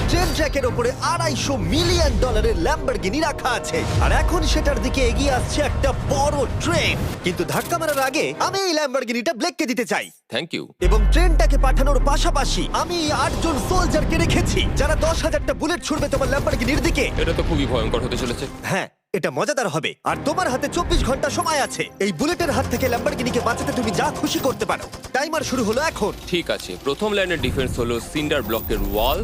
Train ট্র্যাকের ওপরে $250 million Lamborghini রাখা আছে, আর এখন সেটার দিকে এগিয়ে আসছে একটা বড় ট্রেন। কিন্তু ধাক্কা মারার আগে আমি এই ল্যাম্বরগিনিটা ব্লেককে দিতে চাই। Thank you. এবং ট্রেনটাকে পাঠানোর পাশাপাশি আমি 8 জন সোলজারকে রেখেছি যারা 10,000টা বুলেট ছুড়বে তোমার ল্যাম্বরগিনির দিকে। এটা তো খুবই ভয়ঙ্কর হতে চলেছে। হ্যাঁ, এটা মজাদার হবে। আর তোমার হাতে 24 ঘন্টা সময় আছে এই বুলেটের হাত থেকে ল্যাম্বরগিনিকে বাঁচাতে। তুমি যা খুশি করতে পারো। টাইমার শুরু হলো এখন। ঠিক আছে, প্রথম লাইনের ডিফেন্স হলো সিন্ডার ব্লকের ওয়াল,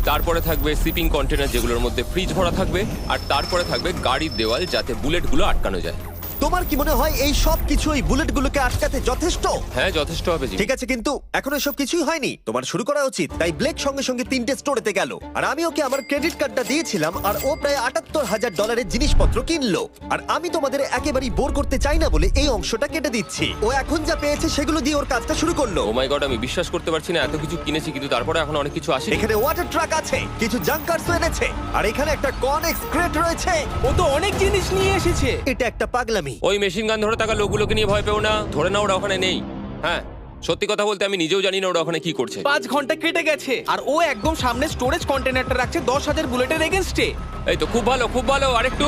তারপরে থাকবে শিপিং কন্টেনার যেগুলোর মধ্যে ফ্রিজ ভরা থাকবে, আর তারপরে থাকবে গাড়ির দেওয়াল যাতে বুলেটগুলো আটকানো যায়। তোমার কি মনে হয় এই সব কিছু এই বুলেটগুলোকে আটকাতে যথেষ্ট? হ্যাঁ, যথেষ্ট হবে জি। ঠিক আছে, কিন্তু এখন এসব কিছুই হয়নি। তোমার শুরু করা উচিত। তাই ব্লেক সঙ্গে সঙ্গে 3টে স্টোরেতে গেল, আর আমি ওকে আমার ক্রেডিট কার্ডটা দিয়েছিলাম, আর ও প্রায় $78,000 জিনিসপত্র কিনলো। আর আমি তোমাদের একেবারেই বোর করতে চাই না বলে এই অংশটা কেটে দিচ্ছি। ও এখন যা পেয়েছে সেগুলো দিয়ে ওর কাজটা শুরু করলো। ও মাই গড, আমি বিশ্বাস করতে পারছি না এত কিছু কিনেছি কিন্তু তারপরে এখন অনেক কিছু আসেনি। এখানে ওয়াটার ট্রাক আছে, কিছু জাঙ্কারস এনেছে, আর এখানে একটা কনেক্স ক্রেট রয়েছে। ও তো অনেক জিনিস নিয়ে এসেছে। এটা একটা পাগলামি। ওই মেশিন গান ধরে থাকা লোকগুলোকে নিয়ে ভয় পেও না, ধরে না ওরা ওখানে নেই। হ্যাঁ, সত্যি কথা বলতে আমি নিজেও জানি না ওরা ওখানে কি করছে। 5 ঘন্টা কেটে গেছে আর ও একদম সামনে স্টোরেজ কন্টেনারটা রাখছে 10,000 বুলেটের এগেইনস্টে। এই তো খুব ভালো, খুব ভালো। আরেকটু।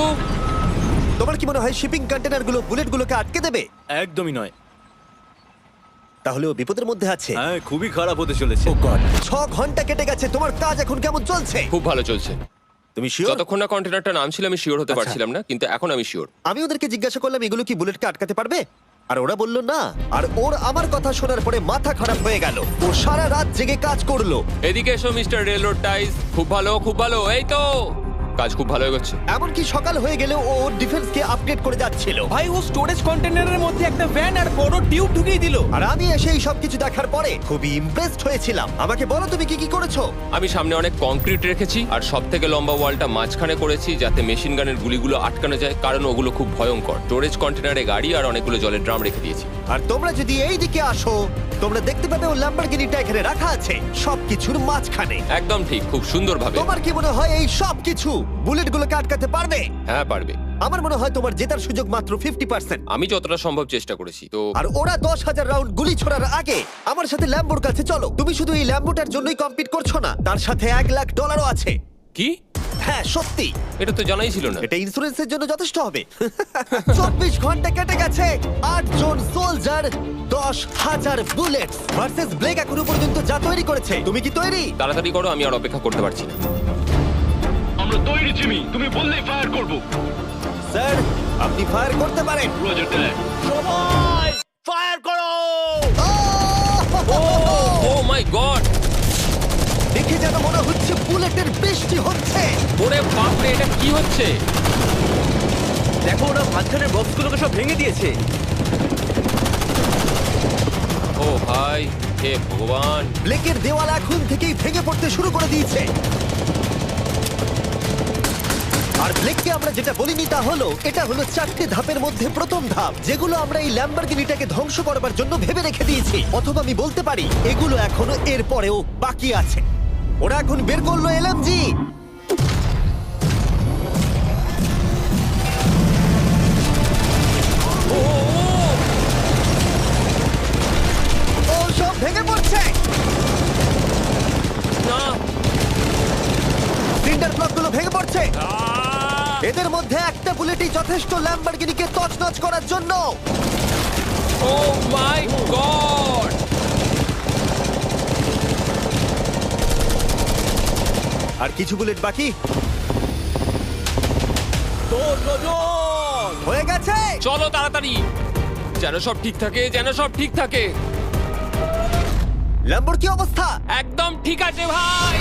তোমার কি মনে হয় শিপিং কন্টেনারগুলো বুলেটগুলোকে আটকে দেবে? একদমই নয়। তাহলে ও বিপদের মধ্যে আছে। হ্যাঁ, খুবই খারাপ হতে চলেছে। 6 ঘন্টা কেটে গেছে। তোমার কাজ এখন কেমন চলছে? খুব ভালো চলছে। তুমি শিওর? যতক্ষণ না কন্টেনারটা নামছিল আমি শিওর হতে আচ্ছা। পারছিলাম না, কিন্তু এখন আমি শিওর। আমি ওদেরকে জিজ্ঞাসা করলাম এগুলো কি বুলেটকে আটকাতে পারবে, আর ওরা বলল না। আর ওর আমার কথা শোনার পরে মাথা খারাপ হয়ে গেল। ও সারা রাত জেগে কাজ করলো। এদিকে এসো মিস্টার রেলরোড টাইস। খুব ভালো, খুব ভালো। এই তো কাজ খুব ভালো হয়ে গেছে। এমনকি সকাল হয়ে গেলেও ও ওর ডিফেন্সকে আপগ্রেড করে যাচ্ছিল। ভাই ও স্টোরেজ কন্টেনারের মধ্যে একটা ভ্যান আর বড় টিউব ঢুকিয়ে দিল। আর আমি এসে এই সবকিছু দেখার পরে খুবই ইমপ্রেসড হয়েছিলাম। আমাকে বলো তুমি কি কি করেছো? আমি সামনে অনেক কংক্রিট রেখেছি আর সব থেকে লম্বা ওয়ালটা মাঝখানে করেছি যাতে মেশিন গানের গুলিগুলো আটকানো যায়, কারণ ওগুলো খুব ভয়ঙ্কর। স্টোরেজ কন্টেনারে গাড়ি আর অনেকগুলো জলের ড্রাম রেখে দিয়েছি। আর তোমরা যদি এই দিকে আসো তোমরা দেখতে পাবে ও ল্যাম্বরগিনিটা এখানে রাখা আছে সবকিছুর মাঝখানে। একদম ঠিক, খুব সুন্দরভাবে। তোমার কি মনে হয় এই সব কিছু বুলেটগুলোকে আটকাতে পারবে? হ্যাঁ, পারবে। আমার মনে হয় তোমার জেতার সুযোগ মাত্র 50%। আমি যতটা সম্ভব চেষ্টা করেছি। তো আর ওরা 10,000 রাউন্ড গুলি ছোড়ার আগে আমার সাথে ল্যাম্বোর কাছে চলো। তুমি শুধু এই ল্যাম্বোটার জন্যই কম্পিট করছো না, তার সাথে $1,00,000 আছে। কি? হ্যাঁ সত্যি, এটা তো জানাই ছিল না। এটা ইন্স্যুরেন্সের জন্য যথেষ্ট হবে। 24 ঘন্টা কেটে গেছে, 8 জন সোলজার, 10,000 বুলেটস ভার্সেস ব্লেক এখনো পর্যন্ত যা তৈরি করেছে। তুমি কি তৈরি? তাড়াতাড়ি করো, আমি আর অপেক্ষা করতে পারছি না। আমরা তৈরি জিমি, তুমি বললেই ফায়ার করব। স্যার আপনি ফায়ার করতে পারেন। রোজার দ্যাট। সবাই ফায়ার করো! ও মাই গড! দেখে যেন মনে হচ্ছে বুলেটের বৃষ্টি হচ্ছে। ওরে বাপ রে, এটা কি হচ্ছে? দেখো, ওরা মাঝখানের বক্সগুলোকে সব ভেঙে দিয়েছে। ও ভাই, হে ভগবান! ব্লেকের দেওয়াল এখন থেকেই ভেঙে পড়তে শুরু করে দিয়েছে। আর ব্লেককে আমরা যেটা বলিনি তা হলো এটা হলো 4টে ধাপের মধ্যে প্রথম ধাপ, যেগুলো আমরা এই ল্যাম্বরগিনিটাকে ধ্বংস করবার জন্য ভেবে রেখে দিয়েছি। অথবা আমি বলতে পারি এগুলো এখনো এর পরেও বাকি আছে। ওরা এখন বের করলো এলএমজি। ও সব ভেঙে পড়ছে। না! সিন্ডার ব্লকগুলো ভেঙে পড়ছে। এদের মধ্যে একটা বুলেটই যথেষ্ট ল্যাম্বরগিনিকে তছনছ করার জন্য। ও মাই গড! আর কিছু বুলেট বাকি হয়ে গেছে। চলো তাড়াতাড়ি, যেন সব ঠিক থাকে, যেন সব ঠিক থাকে। ল্যাম্বোর কি অবস্থা? একদম ঠিক আছে ভাই।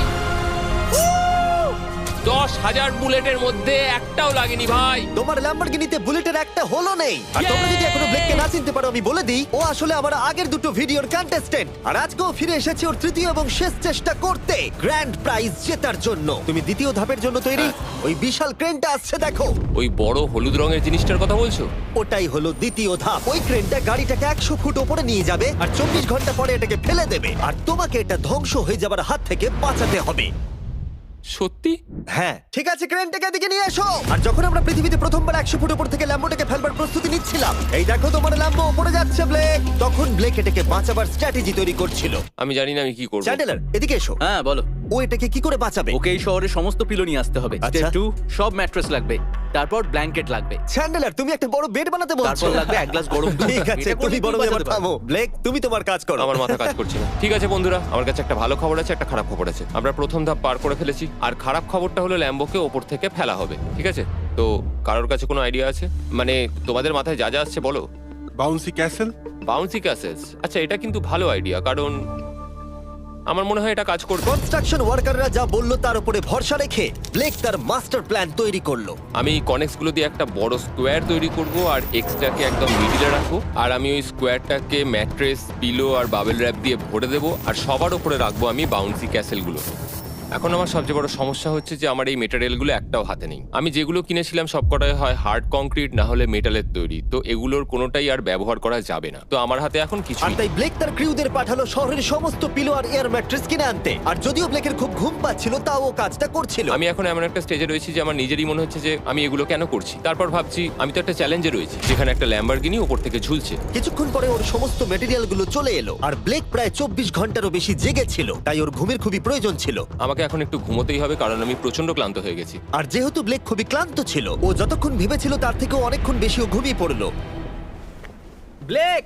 10,000 বুলেটের মধ্যে একটাও লাগেনি ভাই। তোমার ল্যাম্বরগিনিতে বুলেটের একটা হলো নেই। আর তোমরা যদি এখনো ব্লেককে না চিনতে পারো আমি বলে দিই, ও আসলে আমার আগের দুটো ভিডিওর কন্টেস্টেন্ট। আর আজকেও ফিরে এসেছে ওর তৃতীয় এবং শেষ চেষ্টা করতে গ্র্যান্ড প্রাইজ জেতার জন্য। তুমি দ্বিতীয় ধাপের জন্য তৈরি? ওই বিশাল ক্রেনটা আসছে দেখো। ওই বড় হলুদ রঙের জিনিসটার কথা বলছো? ওটাই হলো দ্বিতীয় ধাপ। ওই ক্রেনটা গাড়িটাকে 100 ফুট উপরে নিয়ে যাবে আর 24 ঘন্টা পরে এটাকে ফেলে দেবে। আর তোমাকে এটা ধ্বংস হয়ে যাবার হাত থেকে বাঁচাতে হবে। সত্যি? হ্যাঁ ঠিক আছে, ক্রেনটাকে এদিকে নিয়ে এসো। আর যখন আমরা পৃথিবীতে প্রথমবার 100 ফুট উপর থেকে ল্যাম্বোটাকে ফেলবার প্রস্তুতি নিচ্ছিলাম, এই দেখো তোমার ল্যাম্বো উপরে যাচ্ছে ব্লেক, তখন ব্লেক এটাকে বাঁচাবার স্ট্র্যাটেজি তৈরি করছিল। আমি জানি না আমি কি করবো। চ্যান্ডেলার এদিকে এসো। হ্যাঁ বলো। ও এটাকে কি করে বাঁচাবে? ওকে এই শহরে সমস্ত পিলো নিয়ে আসতে হবে। আচ্ছা। স্টেপ 2 সব ম্যাট্রেস লাগবে, তারপর ব্ল্যাঙ্কেট লাগবে, চ্যান্ডেলার তুমি একটা বড় বেড বানাতে বলছো। তারপর লাগবে এক গ্লাস গরম দুধ। ঠিক আছে, এটা করলে তুমি বড় তুই এবার বাঁচাতে থামো। ব্লেক তুমি তোমার কাজ করো। আমার মাথা কাজ করছে না। ঠিক আছে বন্ধুরা, আমার কাছে একটা ভালো খবর আছে, একটা খারাপ খবর আছে। আমরা প্রথম ধাপ পার করে ফেলেছি, আর খারাপ খবরটা হলো ল্যাম্বোকে ওপর থেকে ফেলা হবে। ঠিক আছে, তো কারোর কাছে কোনো আইডিয়া আছে? মানে তোমাদের মাথায় যা যা আসছে বলো। Bouncy castle. বাউন্সি ক্যাসেলস, আচ্ছা এটা কিন্তু ভালো আইডিয়া, কারণ আমার মনে হয় এটা কাজ করবে। কনস্ট্রাকশন ওয়ার্কাররা যা বললো তার উপরে ভরসা রেখে ব্লেক তার মাস্টার প্ল্যান তৈরি করলো। আমি কনেক্স গুলো দিয়ে একটা বড় স্কোয়ার তৈরি করব, আর এক্সট্রাকে একদম মিডিলে রাখবো, আর আমি ওই স্কোয়ারটাকে ম্যাট্রেস, পিলো আর বাবেল র্যাপ দিয়ে ভরে দেবো, আর সবার উপরে রাখবো আমি বাউন্সি ক্যাসেল গুলো। এখন আমার সবচেয়ে বড় সমস্যা হচ্ছে যে আমার এই মেটেরিয়ালগুলো একটাও হাতে নেই। আমি যেগুলো কিনেছিলাম সবকটাই হয় হার্ড কংক্রিট না হলে মেটালের তৈরি, তো এগুলোর কোনোটাই আর ব্যবহার করা যাবে না। তো আমার হাতে এখন কিছু আর তাই ব্লেক তার ক্রিউদের পাঠালো শহরের সমস্ত পিলো আর এয়ার ম্যাট্রেস কিনে আনতে। আর যদিও ব্লেকের খুব ঘুম পাচ্ছিল, তাও ও কাজটা করছিল। আমি এখন এমন একটা স্টেজে রয়েছি যে আমার নিজেরই মনে হচ্ছে যে আমি এগুলো কেন করছি। তারপর ভাবছি আমি তো একটা চ্যালেঞ্জে রয়েছি যেখানে একটা ল্যাম্বরগিনি উপর থেকে ঝুলছে। কিছুক্ষণ পরে ওর সমস্ত মেটেরিয়াল গুলো চলে এলো, আর ব্লেক প্রায় 24 ঘন্টারও বেশি জেগেছিল, তাই ওর ঘুমের খুবই প্রয়োজন ছিল। আমাকে এখন একটু ঘুমোতেই হবে, কারণ আমি প্রচন্ড ক্লান্ত হয়ে গেছি। আর যেহেতু ব্লেক খুবই ক্লান্ত ছিল, ও যতক্ষণ ভেবেছিল তার থেকে অনেকক্ষণ বেশি ও ঘুমিয়ে পড়লো। ব্লেক,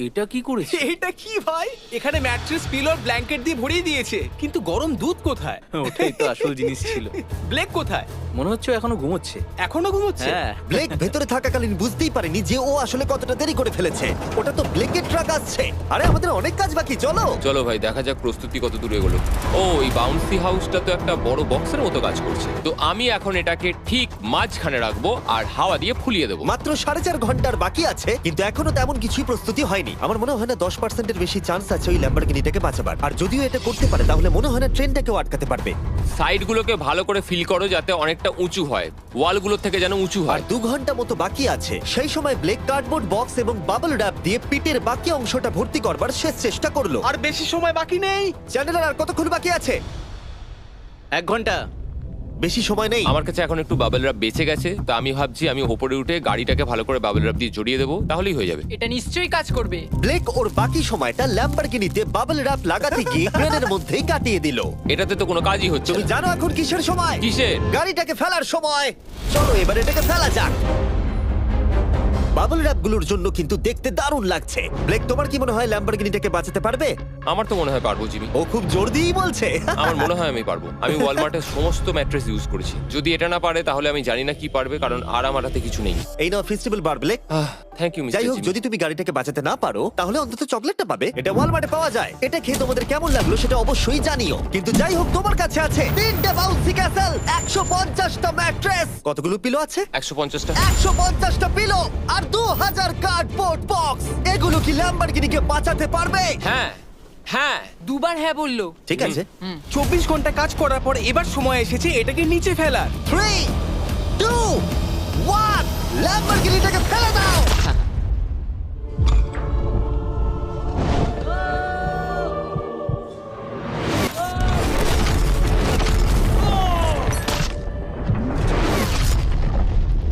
এটা কি করেছে? এটা কি ভাই? এখানে ম্যাট্রেস, পিলো, ব্ল্যাঙ্কেট দিয়ে ভরিয়ে দিয়েছে, কিন্তু গরম দুধ কোথায়? ওটাই তো আসল জিনিস ছিল। ব্লেক কোথায়? মনে হচ্ছে ও এখনো ঘুমোচ্ছে। এখনো ঘুমোচ্ছে? হ্যাঁ। ব্লেক ভেতরে থাকাকালীন বুঝতেই পারেনি যে ও আসলে কতটা দেরি করে ফেলেছে। ওটা তো ব্লেকের ট্রাক আসছে। আরে আমাদের অনেক কাজ বাকি, চলো। চলো ভাই, দেখা যাক প্রস্তুতি কত দূরে এগোলো। ও, এই বাউন্সি হাউসটা তো একটা বড় বক্সের মতো কাজ করছে। তো আমি এখন এটাকে ঠিক মাঝখানে রাখবো আর হাওয়া দিয়ে ফুলিয়ে দেবো। মাত্র 4.5 ঘন্টার বাকি আছে, কিন্তু এখনো তেমন কিছুই প্রস্তুতি হয়নি। আমার মনে হয় না 10%-এর বেশি চান্স আছে ওই ল্যাম্বরগিনিটাকে বাঁচাবার। আর যদিও এটা করতে পারে, তাহলে মনে হয় না ট্রেনটাকেও আটকাতে পারবে। সাইডগুলোকে ভালো করে ফিল করো যাতে অনেকটা উঁচু হয়, ওয়ালগুলোর থেকে যেন উঁচু আর হয়। 2 ঘন্টা মতো বাকি আছে। সেই সময় ব্লেক কার্ডবোর্ড বক্স এবং বাবল র্যাপ দিয়ে পিটের বাকি অংশটা ভর্তি করবার শেষ চেষ্টা করলো। আর বেশি সময় বাকি নেই। চ্যানেলের আর কতক্ষণ বাকি আছে? 1 ঘন্টা। বেশি সময় নেই। আমার কাছে এখন একটু বাবেল রাব বেঁচে গেছে, তো আমি ভাবছি আমি ওপরে উঠে গাড়িটাকে ভালো করে বাবেল রাব দিয়ে জড়িয়ে দেবো, তাহলেই হয়ে যাবে। এটা নিশ্চয়ই কাজ করবে। ব্লেক ওর বাকি সময়টা ল্যাম্বরগিনিতে বাবল র্যাপ লাগাতে গিয়ে ক্রেনের মধ্যেই কাটিয়ে দিল। এটাতে তো কোনো কাজই হচ্ছে তুমি না। জানো এখন কিসের সময়? কিসের? গাড়িটাকে ফেলার সময়। চলো এবার এটাকে ফেলা যাক। বাবল র্যাপগুলোর জন্য কিন্তু দেখতে দারুণ লাগছে। ব্লেক, তোমার কি মনে হয় ল্যাম্বরগিনিটাকে বাঁচাতে পারবে? আমার তো মনে হয় পারবো জিমি। ও খুব জোর দিয়েই বলছে। আমার মনে হয় আমি পারবো। আমি ওয়ালমার্টের সমস্ত ম্যাট্রেস ইউজ করেছি। যদি এটা না পারে তাহলে আমি জানি না কি পারবে, কারণ আর আমার হাতে কিছু নেই। এই নাও ফেস্টিভ্যাল বার ব্লেক। থ্যাংক ইউ যাই মিস্টার হোক, জিমি। যদি তুমি গাড়িটাকে বাঁচাতে না পারো তাহলে অন্তত চকলেটটা পাবে। এটা ওয়ালমার্টে পাওয়া যায়। এটা খেয়ে তোমাদের কেমন লাগলো সেটা অবশ্যই জানিও। কিন্তু যাই হোক, তোমার কাছে আছে 3টে বাউন্সি ক্যাসেল, 150টা ম্যাট্রেস, কতগুলো পিলো আছে? 150টা। 150টা পিলো আর 2000 কার্ডবোর্ড বক্স। এগুলো কি ল্যাম্বরগিনিকে বাঁচাতে পারবে? হ্যাঁ হ্যাঁ। দুবার হ্যাঁ বললো। ঠিক আছে। 24 ঘন্টা কাজ করার পর এবার সময় এসেছে এটাকে নিচে ফেলার। 3 2 1 ল্যাম্বরগিনিটাকে ফেলে দাও।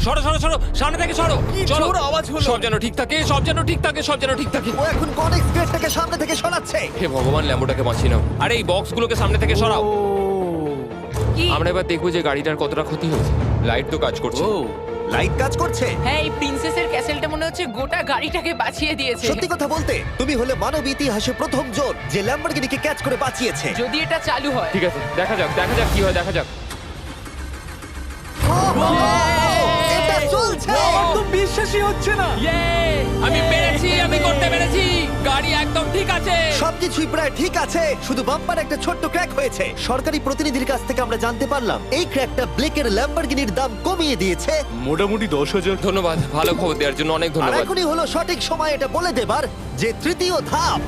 সরো সরো সরো, সামনে থেকে সরো। কি চলো। জোর আওয়াজ হলো। সব যেন ঠিক থাকে, সব যেন ঠিক থাকে, সব যেন ঠিক থাকে। ও এখন কনেক্স গেটটাকে সামনে থেকে সরাচ্ছে। হে ভগবান, ল্যাম্বোটাকে বাঁচিয়ে নাও। আরে এই বক্সগুলোকে সামনে থেকে সরাও। কি? আমরা এবার দেখবো যে গাড়িটার কতটা ক্ষতি হয়েছে। লাইট তো কাজ করছে। ও লাইট কাজ করছে। হ্যাঁ, এই প্রিন্সেসের ক্যাসেলটা মনে হচ্ছে গোটা গাড়িটাকে বাঁচিয়ে দিয়েছে। সত্যি কথা বলতে তুমি হলে মানব ইতিহাসে প্রথম জন যে ল্যাম্বরগিনিকে ক্যাচ করে বাঁচিয়েছে। যদি এটা চালু হয়। ঠিক আছে, দেখা যাক কি হয়, দেখা যাক। এটা চলছে। আমার তো বিশ্বাসই হচ্ছে না। আমি পেরেছি, আমি করতে পেরেছি। গাড়ি একদম ঠিক আছে। সবকিছুই প্রায় ঠিক আছে, শুধু বাম্পার একটা ছোট্ট ক্র্যাক হয়েছে। সরকারি প্রতিনিধির কাছ থেকে আমরা জানতে পারলাম এই ক্র্যাকটা ব্লেকের ল্যাম্বরগিনির দাম কমিয়ে দিয়েছে। মোটামুটি 10,000। ধন্যবাদ, ভালো খবর দেওয়ার জন্য অনেক আর ধন্যবাদ। এখনই হলো সঠিক সময় এটা বলে দেবার যে তৃতীয় ধাপ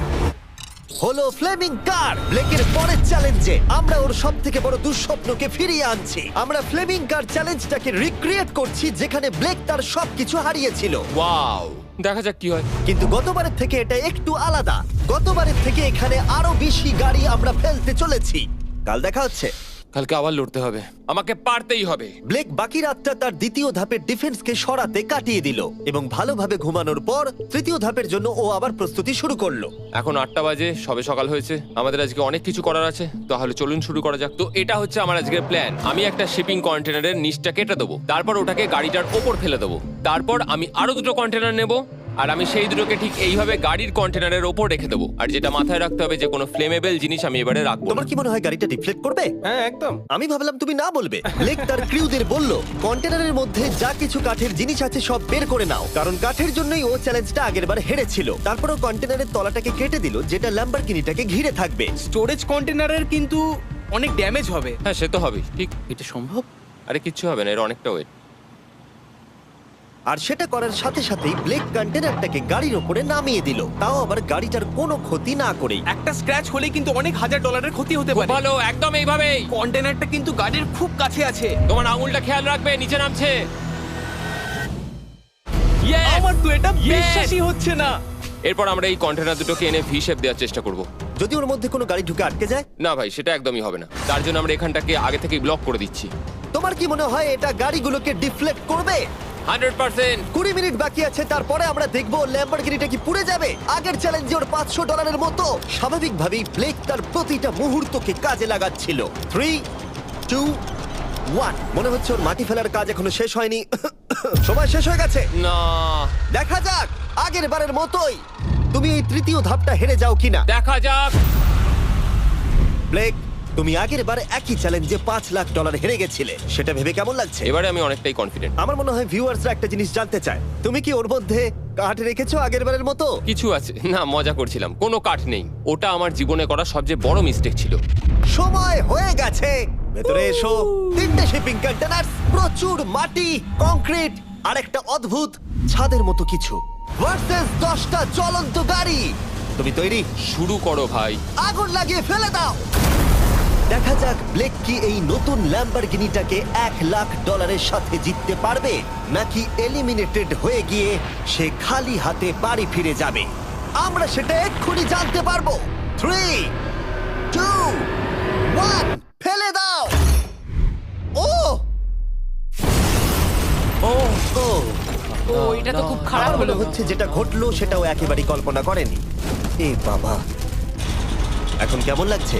হলো ফ্লেমিং কার। ব্লেকের পরের চ্যালেঞ্জে আমরা ওর সব থেকে বড় দুঃস্বপ্নকে ফিরিয়ে আনছি। আমরা ফ্লেমিং কার চ্যালেঞ্জটাকে রিক্রিয়েট করছি যেখানে ব্লেক তার সবকিছু হারিয়েছিল। ওয়াও, দেখা যাক কি হয়। কিন্তু গতবারের থেকে এটা একটু আলাদা। গতবারের থেকে এখানে আরো বেশি গাড়ি আমরা ফেলতে চলেছি। কাল দেখা হচ্ছে। কালকে আবার লড়তে হবে, আমাকে পারতেই হবে। ব্লেক বাকি রাতটা তার দ্বিতীয় ধাপের ডিফেন্সকে সরাতে কাটিয়ে দিল এবং ভালোভাবে ঘুমানোর পর তৃতীয় ধাপের জন্য ও আবার প্রস্তুতি শুরু করলো। এখন 8টা বাজে, সবে সকাল হয়েছে। আমাদের আজকে অনেক কিছু করার আছে, তাহলে চলুন শুরু করা যাক। তো এটা হচ্ছে আমার আজকের প্ল্যান। আমি একটা শিপিং কন্টেনারের নিচটা কেটে দেবো, তারপর ওটাকে গাড়িটার ওপর ফেলে দেবো। তারপর আমি আরো দুটো কন্টেনার নেব, আর আমি সেই দুটোকে ঠিক এইভাবে গাড়ির কন্টেনারের ওপর রেখে দেবো। আর যেটা মাথায় রাখতে হবে যে কোনো ফ্লেমেবল জিনিস আমি এবারে রাখবো না। তোমার কি মনে হয় গাড়িটা ডিফ্লেক্ট করবে? হ্যাঁ একদম। আমি ভাবলাম তুমি না বলবে। ব্লেক তার ক্রিউদের বলল কন্টেনারের মধ্যে যা কিছু কাঠের জিনিস আছে সব বের করে নাও, কারণ কাঠের জন্যই ও চ্যালেঞ্জটা আগেরবার হেরেছিল। তারপরও কন্টেনারের তলাটাকে কেটে দিল, যেটা ল্যাম্বরগিনিটাকে ঘিরে থাকবে। স্টোরেজ কন্টেনারের কিন্তু অনেক ড্যামেজ হবে। হ্যাঁ, সে তো হবেই। ঠিক, এটা সম্ভব? আরে কিচ্ছু হবে না, এর অনেকটা ওয়েট। আর সেটা করার সাথে সাথেই ব্লেক কন্টেনারটাকে গাড়ির ওপরে নামিয়ে দিল, তাও আবার গাড়িটার কোনো ক্ষতি না করেই। একটা স্ক্র্যাচ হলে কিন্তু অনেক $1000 ক্ষতি হতে খুব পারে। ভালো, একদম এইভাবেই। কন্টেনারটা কিন্তু গাড়ির খুব কাছে আছে। তোমার আঙুলটা খেয়াল রাখবে, নিচে নামছে। Yes! আমার তো এটা Yes! বিশ্বাসই হচ্ছে না। এরপর আমরা এই কন্টেনার দুটোকে এনে ভি শেপ দেওয়ার চেষ্টা করব। যদি ওর মধ্যে কোনো গাড়ি ঢুকে আটকে যায়? না ভাই, সেটা একদমই হবে না। তার জন্য আমরা এখানটাকে আগে থেকেই ব্লক করে দিচ্ছি। তোমার কি মনে হয় এটা গাড়িগুলোকে ডিফ্লেক্ট করবে? 100%। 20 মিনিট বাকি আছে, তারপরে আমরা দেখবো ল্যাম্বরগিনিটা কি পুড়ে যাবে। আগের চ্যালেঞ্জে ওর $500 মতো। স্বাভাবিকভাবেই ব্লেক তার প্রতিটা মুহূর্তকে কাজে লাগাচ্ছিল। 3, 2, 1। মনে হচ্ছে ওর মাটি ফেলার কাজ এখনো শেষ হয়নি। সময় শেষ হয়ে গেছে। না, দেখা যাক আগের বারের মতোই তুমি এই তৃতীয় ধাপটা হেরে যাও কিনা। দেখা যাক। ব্লেক, তুমি আগের বারে একই চ্যালেঞ্জে $5 লাখ হেরে গেছিলে, সেটা ভেবে কেমন লাগছে? এবারে আমি অনেকটাই কনফিডেন্ট। আমার মনে হয় ভিউয়ার্সরা একটা জিনিস জানতে চায়, তুমি কি ওর মধ্যে কাঠ রেখেছো আগের বারের মতো? কিছু আছে না, মজা করছিলাম। কোনো কাঠ নেই। ওটা আমার জীবনে করা সবচেয়ে বড় মিস্টেক ছিল। সময় হয়ে গেছে, ভেতরে এসো। 3টে শিপিং কন্টেনার, প্রচুর মাটি, কংক্রিট আর একটা অদ্ভুত ছাদের মতো কিছু ভার্সেস 10টা চলন্ত গাড়ি। তুমি তৈরি? শুরু করো ভাই। আগুন লাগিয়ে ফেলে দাও। দেখা যাক ব্লেক কি এই নতুন ল্যাম্বরগিনিটাকে $1 লাখ সাথে জিততে পারবে, নাকি এলিমিনেটেড হয়ে গিয়ে সে খালি হাতে বাড়ি ফিরে যাবে। আমরা সেটা এক্ষুনি জানতে পারবো। 3, 2, 1, ফেলে দাও। ও ও ও ও এটা তো খুব খারাপ আমার মনে হলো। হচ্ছে যেটা ঘটলো সেটাও একেবারেই কল্পনা করেনি। এ বাবা, এখন কেমন লাগছে?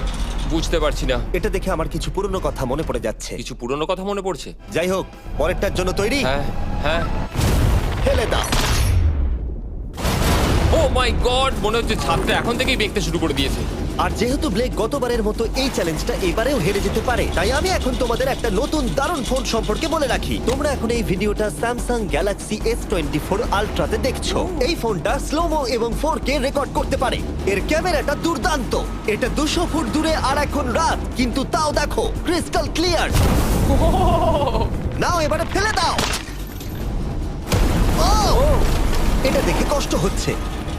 বুঝতে পারছি না। এটা দেখে আমার কিছু পুরনো কথা মনে পড়ে যাচ্ছে। কিছু পুরনো কথা মনে পড়ছে। যাই হোক, পরেরটার জন্য তৈরি? হ্যাঁ হ্যাঁ। ফেলে দাও। ও মাই গড, মনে হচ্ছে ছাদটা এখন থেকেই দেখতে শুরু করে দিয়েছে। আর যেহেতু ব্লেক গতবারের মতো এই চ্যালেঞ্জটা এবারেও হেরে যেতে পারে, তাই আমি এখন তোমাদের একটা নতুন দারুণ ফোন সম্পর্কে বলে রাখি। তোমরা এখন এই ভিডিওটা স্যামসাং গ্যালাক্সি S24 আলট্রাতে দেখছো। এই ফোনটা স্লোমো এবং 4K রেকর্ড করতে পারে। এর ক্যামেরাটা দুর্দান্ত। এটা 200 ফুট দূরে আর এখন রাত, কিন্তু তাও দেখো ক্রিস্টাল ক্লিয়ার। নাও এবারে ফেলে দাও। ও, এটা দেখে কষ্ট হচ্ছে।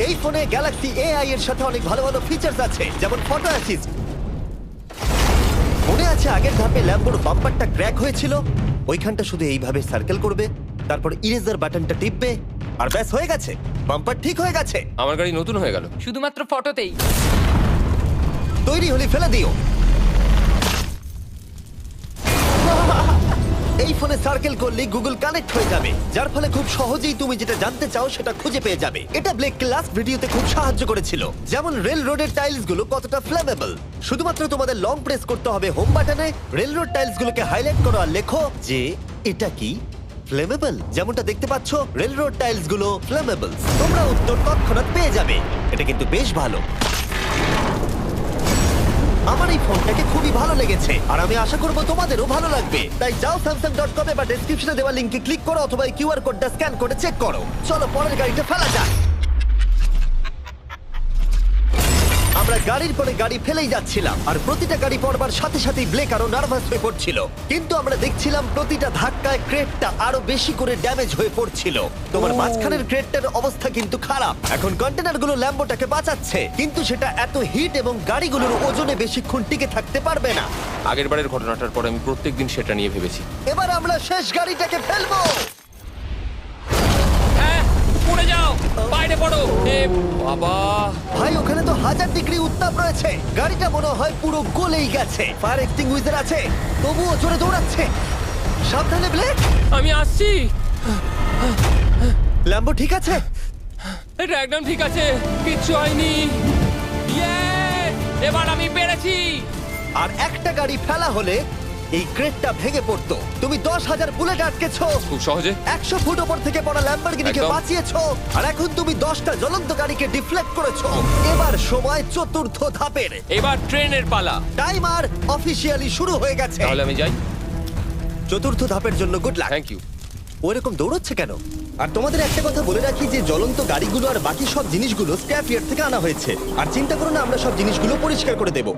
এই ফোনে গ্যালাক্সি AI এর সাথে অনেক ভালো ভালো ফিচার্স আছে, যেমন ফটো অ্যাসিস্ট। মনে আছে আগের ধাপে ল্যাম্বোর বাম্পারটা ক্র্যাক হয়েছিল? ওইখানটা শুধু এইভাবে সার্কেল করবে, তারপর ইরেজার বাটনটা টিপবে, আর ব্যাস হয়ে গেছে, বাম্পার ঠিক হয়ে গেছে। আমার গাড়ি নতুন হয়ে গেল। শুধুমাত্র ফটোতেই। তৈরি হলে ফেলে দিও। এই ফোনে সার্কেল করলে গুগল কানেক্ট হয়ে যাবে, যার ফলে খুব সহজেই তুমি যেটা জানতে চাও সেটা খুঁজে পেয়ে যাবে। এটা ব্লেককে লাস্ট ভিডিওতে খুব সাহায্য করেছিল, যেমন রেল রোডের টাইলস গুলো কতটা ফ্লেমেবল। শুধুমাত্র তোমাদের লং প্রেস করতে হবে হোম বাটনে, রেল রোড টাইলস গুলোকে হাইলাইট করো আর লেখো যে এটা কি ফ্লেমেবল। যেমনটা দেখতে পাচ্ছ, রেল রোড টাইলস গুলো ফ্লেমেবল। তোমরা উত্তর তৎক্ষণাৎ পেয়ে যাবে। এটা কিন্তু বেশ ভালো। আমার এই ফোনটাকে খুবই ভালো লেগেছে, আর আমি আশা করবো তোমাদেরও ভালো লাগবে। তাই যাও samsung.com বা ডেসক্রিপশনে দেওয়া লিংকে ক্লিক করো, অথবা এই কিউআর কোডটা স্ক্যান করে চেক করো। চলো পরের গাড়িটা ফেলা যাক। আমরা গাড়ির পরে গাড়ি ফেলেই যাচ্ছিলাম, আর প্রতিটা গাড়ি পড়বার সাথে সাথেই ব্লেক আরো নার্ভাস হয়ে পড়ছিল। কিন্তু আমরা দেখছিলাম প্রতিটা ধাক্কায় ক্রেটটা আরো বেশি করে ড্যামেজ হয়ে পড়ছিল। তোমার মাঝখানের ক্রেটটার অবস্থা কিন্তু খারাপ। এখন কন্টেনারগুলো ল্যাম্বোটাকে বাঁচাচ্ছে, কিন্তু সেটা এত হিট এবং গাড়িগুলোর ওজনে বেশিক্ষণ টিকে থাকতে পারবে না। আগের বারের ঘটনাটার পর আমি প্রত্যেকদিন সেটা নিয়ে ভেবেছি। এবার আমরা শেষ গাড়িটাকে ফেলবো। হ্যাঁ, পড়ে পড়ে যাও, বাইরে পড়ো। এ বাবা, ভাই ওখানে তো 1000 ডিগ্রি উত্তাপ রয়েছে, গাড়িটা মনে হয় পুরো গলেই গেছে। ফায়ার এক্সটিংগুইজার আছে, তবুও জোরে দৌড়াচ্ছে। সাবধানে ব্লেক। আমি আসছি। ল্যাম্বো ঠিক আছে? এটা একদম ঠিক আছে, কিচ্ছু হয়নি। Yes! এবার আমি পেরেছি। আর একটা গাড়ি ফেলা হলে এই ক্রেটটা ভেঙে পড়তো। তুমি 10,000 বুলেট আটকেছো, খুব সহজে। 100 ফুট ওপর থেকে পড়া ল্যাম্বরগিনিকে একদম। বাঁচিয়েছো, আর এখন তুমি 10টা জ্বলন্ত গাড়িকে ডিফ্লেক্ট করেছো। এবার সময় চতুর্থ ধাপের। এবার ট্রেনের পালা। টাইমার অফিসিয়ালি শুরু হয়ে গেছে। তাহলে আমি যাই। চতুর্থ ধাপের জন্য গুড লাক। Thank you. ওইরকম দৌড়চ্ছে কেন? আর তোমাদের একটা কথা বলে রাখি যে জ্বলন্ত গাড়িগুলো আর বাকি সব জিনিসগুলো স্ক্র্যাপ ইয়ার্ড থেকে আনা হয়েছে। আর চিন্তা করো না, আমরা সব জিনিসগুলো পরিষ্কার করে দেব।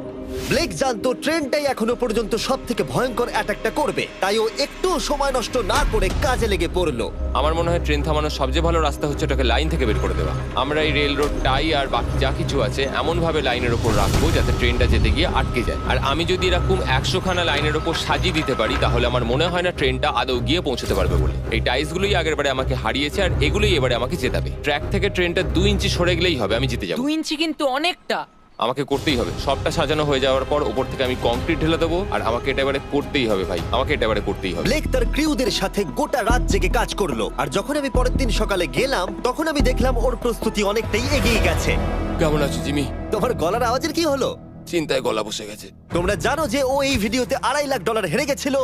ব্লেক জানতো ট্রেনটাই এখনো পর্যন্ত সব থেকে ভয়ঙ্কর অ্যাটাকটা করবে, তাই ও একটু সময় নষ্ট না করে কাজে লেগে পড়লো। আমার মনে হয় ট্রেন থামানোর সবচেয়ে ভালো রাস্তা হচ্ছে ওটাকে লাইন থেকে বের করে দেওয়া। আমরা এই রেল রোড টাই আর বাকি যা কিছু আছে এমন ভাবে লাইনের ওপর রাখবো যাতে ট্রেনটা যেতে গিয়ে আটকে যায়। আর আমি যদি এরকম 100 খানা লাইনের ওপর সাজিয়ে দিতে পারি তাহলে আমার মনে হয় না ট্রেনটা আদৌ গিয়ে পৌঁছতে পারবে বলে। এই টাইলসগুলোই আগের বারে আমাকে হারিয়েছে আর এগুলোই এবারে আমাকে জেতাবে। ট্র্যাক থেকে ট্রেনটা 2 ইঞ্চি সরে গেলেই হবে, আমি জিতে যাবো। 2 ইঞ্চি কিন্তু অনেকটা। আমাকে করতেই হবে। সবটা সাজানো হয়ে যাওয়ার পর ওপর থেকে আমি কংক্রিট ঢেলে দেবো আর আমাকে এটা এবারে করতেই হবে ভাই, আমাকে এটা এবারে করতেই হবে। ব্লেক তার ক্রিউদের সাথে গোটা রাত জেগে কাজ করলো, আর যখন আমি পরের দিন সকালে গেলাম তখন আমি দেখলাম ওর প্রস্তুতি অনেকটাই এগিয়ে গেছে। কেমন আছো জিমি? তোমার গলার আওয়াজের কি হলো? চিন্তায় গলা বসে গেছে। তোমরা জানো যে ও এই ভিডিওতে $2.5 লাখ হেরে গেছিল,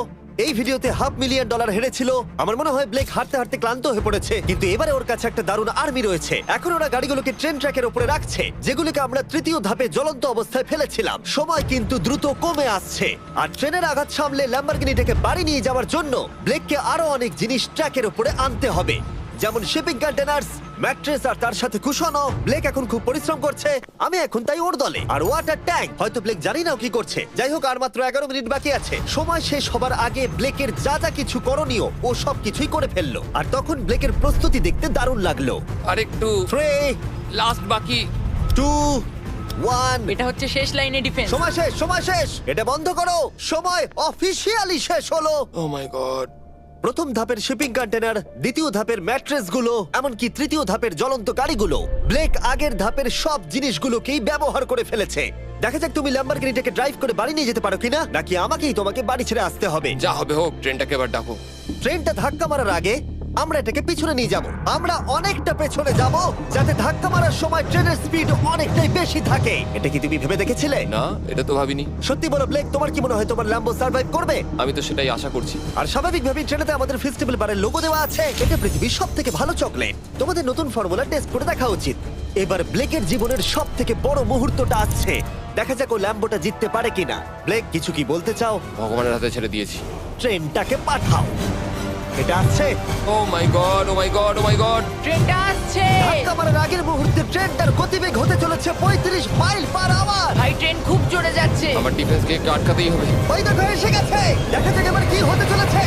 এই ভিডিওতে $500,000 হেরেছিল। আমার মনে হয় ব্লেক হাঁটতে হাঁটতে ক্লান্ত হয়ে পড়েছে, কিন্তু এবারে ওর কাছে একটা দারুণ আর্মি রয়েছে। এখন ওরা গাড়িগুলোকে ট্রেন ট্র্যাকের উপরে রাখছে, যেগুলোকে আমরা তৃতীয় ধাপে জ্বলন্ত অবস্থায় ফেলেছিলাম। সময় কিন্তু দ্রুত কমে আসছে, আর ট্রেনের আঘাত সামলে ল্যাম্বরগিনিটাকে বাড়ি নিয়ে যাওয়ার জন্য ব্লেককে আরো অনেক জিনিস ট্র্যাকের উপরে আনতে হবে, যেমন শিপিং কন্টেনার্স, ম্যাট্রেস আর তার সাথে কুশনও। ব্লেক এখন খুব পরিশ্রম করছে, আমি এখন তাই ওর দলে। আর ওয়াটার ট্যাঙ্ক, হয়তো ব্লেক জানি না ও কি করছে। যাই হোক, আর মাত্র 11 মিনিট বাকি আছে। সময় শেষ হবার আগে ব্লেকের যা যা কিছু করণীয় ও সব কিছুই করে ফেললো। আর তখন ব্লেকের প্রস্তুতি দেখতে দারুণ লাগলো। আরেকটু 3, লাস্ট বাকি। 2, 1। এটা হচ্ছে শেষ লাইনে ডিফেন্স। সময় শেষ, সময় শেষ, এটা বন্ধ করো। সময় অফিসিয়ালি শেষ হলো। ও মাই গড। প্রথম ধাপের শিপিং কন্টেনার, দ্বিতীয় ধাপের ম্যাট্রেস গুলো, এমনকি তৃতীয় ধাপের জ্বলন্ত গাড়িগুলো। ব্লেক আগের ধাপের সব জিনিসগুলোকেই ব্যবহার করে ফেলেছে। দেখা যাক তুমি ল্যাম্বরগিনিটাকে ড্রাইভ করে বাড়ি নিয়ে যেতে পারো কিনা, নাকি আমাকেই তোমাকে বাড়ি ছেড়ে আসতে হবে। যা হবে হোক, ট্রেনটাকে এবার ডাকো। ট্রেনটা ধাক্কা মারার আগে আমরা এটাকে পিছনে নিয়ে যাব। আমরা অনেকটা পেছনে যাব, যাতে ধাক্কা মারার সময় ট্রেনের স্পিড অনেকটাই বেশি থাকে। এটা কি তুমি ভেবে দেখেছিলে? না, এটা তো ভাবিনি। সত্যি বলো ব্লেক, তোমার কি মনে হয় তোমার ল্যাম্বো সার্ভাইভ করবে? আমি তো সেটাই আশা করছি। আর স্বাভাবিকভাবেই ট্রেনেতে আমাদের ফেস্টিভ্যাল বারের লোগো দেওয়া আছে। এটা পৃথিবীর সবথেকে ভালো চকলেট। তোমাদের নতুন ফর্মুলা টেস্ট করে দেখা উচিত। এবার ব্লেকের জীবনের সবথেকে বড় মুহূর্তটা আসছে। দেখা যাক ও ল্যাম্বোটা জিততে পারে কিনা। ব্লেক, কিছু কি বলতে চাও? ভগবানের হাতে ছেড়ে দিয়েছি। ট্রেনটাকে পাঠাও। এটা আসছে। ও মাই গড, ও মাই গড, ও মাই গড। ট্রেনটা আসছে। ধাক্কা মারার আগের মুহূর্তে ট্রেনটার গতিবেগ হতে চলেছে 35 মাইল পার আওয়ার। ভাই ট্রেন খুব জোরে যাচ্ছে। আমার ডিফেন্সকে আটকাতেই হবে। ওই দেখো এসে গেছে। দেখা যাক এবার কি হতে চলেছে।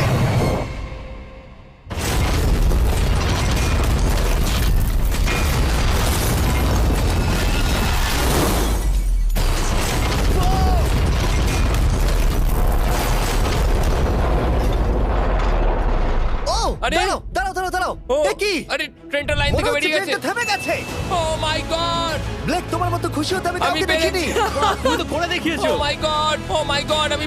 ও, আরে! দাঁড়াও, দাঁড়াও, দাঁড়াও, দাঁড়াও। ও, এ কি? আরে ট্রেনটা লাইন মনে থেকে হচ্ছে বেরিয়ে গেছে। ট্রেনটা থেমে গেছে। ও মাই গড। ব্লেক, তোমার মতো খুশি হতে আমি আমি কাউকে দেখিনি। পেরেছি। তুমি তো করে দেখিয়েছো। ও মাই গড, ও মাই গড, আমি